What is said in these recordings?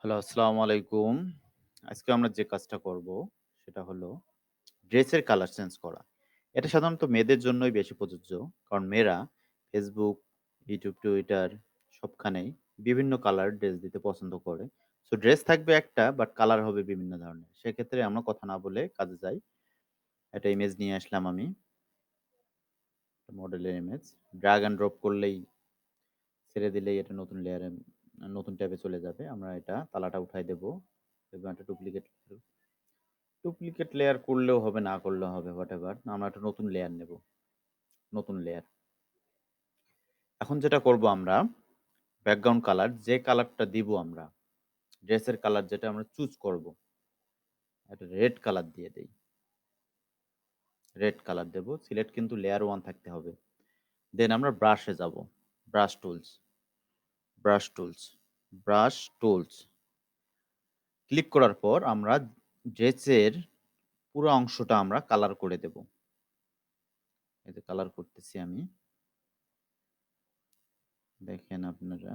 Hello, আসসালামু আলাইকুম। আজকে আমরা যে কাজটা করব সেটা হলো ড্রেসের কালার চেঞ্জ করা। এটা সাধারণত মেয়েদের জন্যই বেশি প্রযোজ্য। কারণ মেয়েরা Facebook, YouTube, Twitter সবখানেই বিভিন্ন কালার ড্রেস দিতে পছন্দ করে। সো ড্রেস থাকবে একটা বাট কালার হবে বিভিন্ন ধরনের। সেক্ষেত্রে আমরা কথা না বলে কাজে যাই। একটা ইমেজ নিয়ে আসলাম আমি। মডেলের ইমেজ। ড্রাগ অ্যান্ড ড্রপ করলেই ছেড়ে দিলেই এটা নতুন লেয়ারে নতুন ট্যাবে চলে যাবে। আমরা এটা তালাটা উঠায় দেব। এবং একটা ডুপ্লিকেট লেয়ার করলেও হবে, না করলেও হবে, হোয়াটএভার। আমরা একটা নতুন লেয়ার নেব। নতুন লেয়ার। এখন যেটা করব আমরা, ব্যাকগ্রাউন্ড কালার যে কালারটা দিব আমরা, ড্রেসের কালার যেটা আমরা চুজ করব, একটা রেড কালার দিয়ে দেই। রেড কালার দেব। সিলেক্ট কিন্তু লেয়ার 1 থাকতে হবে। দেন আমরা ব্রাশে যাব। Brush tools, brush tools, brush tools. Click করার পর আমরা ড্রেসের পুরো অংশটা আমরা কালার করে দেব। এই যে কালার করতেছি আমি। দেখেন আপনারা।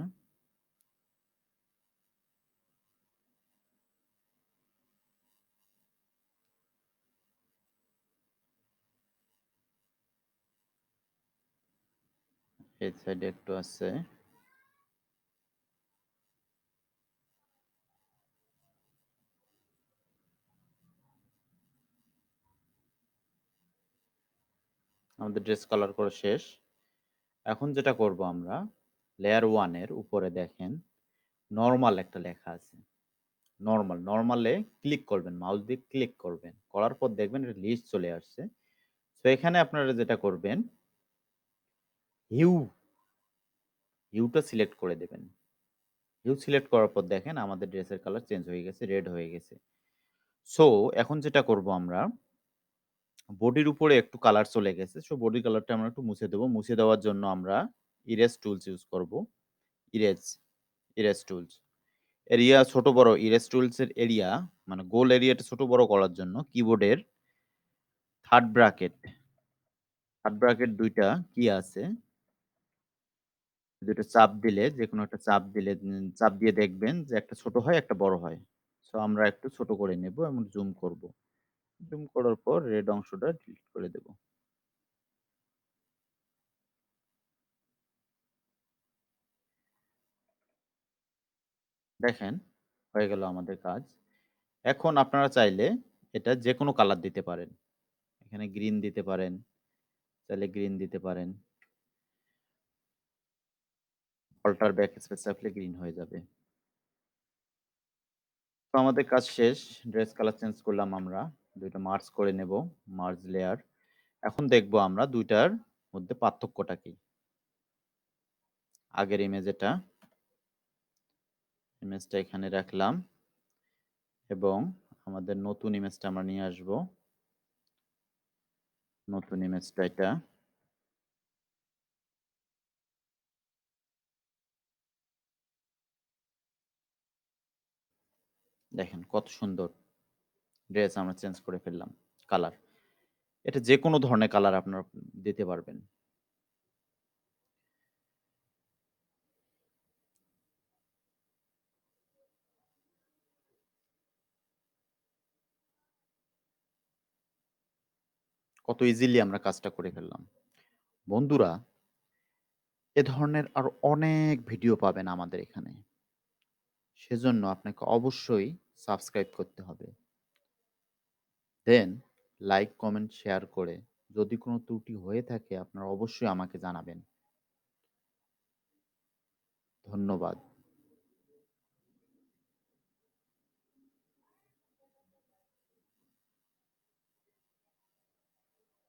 এই সাইডে একটু আছে। আমাদের ড্রেস কালার করা শেষ। এখন যেটা করব আমরা, লেয়ার 1 এর উপরে দেখেন নরমাল একটা লেখা আছে। নরমালে ক্লিক করবেন, মাউস দিয়ে ক্লিক করবেন। করার পর দেখবেন এটা লিস্ট চলে আসছে। তো এখানে আপনারা যেটা করবেন, হিউ, হিউটা সিলেক্ট করে দেবেন। হিউ সিলেক্ট করার পর দেখেন আমাদের ড্রেসের কালার চেঞ্জ হয়ে গেছে, রেড হয়ে গেছে। সো এখন যেটা করব আমরা, বডির উপরে একটু কালার চলে গেছে। সো বডি কালারটা আমরা একটু মুছে দেব। মুছে দেওয়ার জন্য আমরা ইরেজ টুলস ইউজ করব। Erase, erase tools. এরিয়া ছোট বড় ইরেজ টুলস এর এরিয়া মানে গোল এরিয়াটা ছোট বড় করার জন্য কিবোর্ডের থার্ড ব্র্যাকেট ২ টা কি আছে, ২ টা চাপ দিলে যেকোনো একটা চাপ দিলে চাপ দিয়ে দেখবেন যে একটা ছোট হয়, একটা বড় হয়। সো আমরা একটু ছোট করে নেব এবং জুম করব। জুম করার পর রেড অংশটা ডিলিট করে দেব। দেখেন হয়ে গেল আমাদের কাজ। এখন আপনারা চাইলে এটা যেকোনো কালার দিতে পারেন। এখানে গ্রিন দিতে পারেন, চাইলে গ্রিন দিতে পারেন। অল্টার ব্যাক স্পেস চাপলে গ্রিন হয়ে যাবে। তো আমাদের কাজ শেষ। ড্রেস কালার চেঞ্জ করলাম আমরা। ২ টা মার্জ করে নেব। Merge layer. এখন দেখব আমরা ২ টার মধ্যে পার্থক্যটা কি? আগের ইমেজটা এখানে রাখলাম এবং আমাদের নতুন ইমেজটা আমরা নিয়ে আসব। নতুন ইমেজটা এটা। দেখেন কত সুন্দর ড্রেস আমরা চেঞ্জ করে ফেললাম। কালার। এটা যেকোনো ধরনের কালার আপনারা দিতে পারবেন। কত ইজিলি আমরা কাজটা করে ফেললাম। বন্ধুরা, এ ধরনের আরো অনেক ভিডিও পাবেন আমাদের এখানে। সেজন্য আপনাকে অবশ্যই সাবস্ক্রাইব করতে হবে। দেন লাইক, কমেন্ট, শেয়ার করে যদি কোনো ত্রুটি হয়ে থাকে আপনারা অবশ্যই আমাকে জানাবেন। ধন্যবাদ।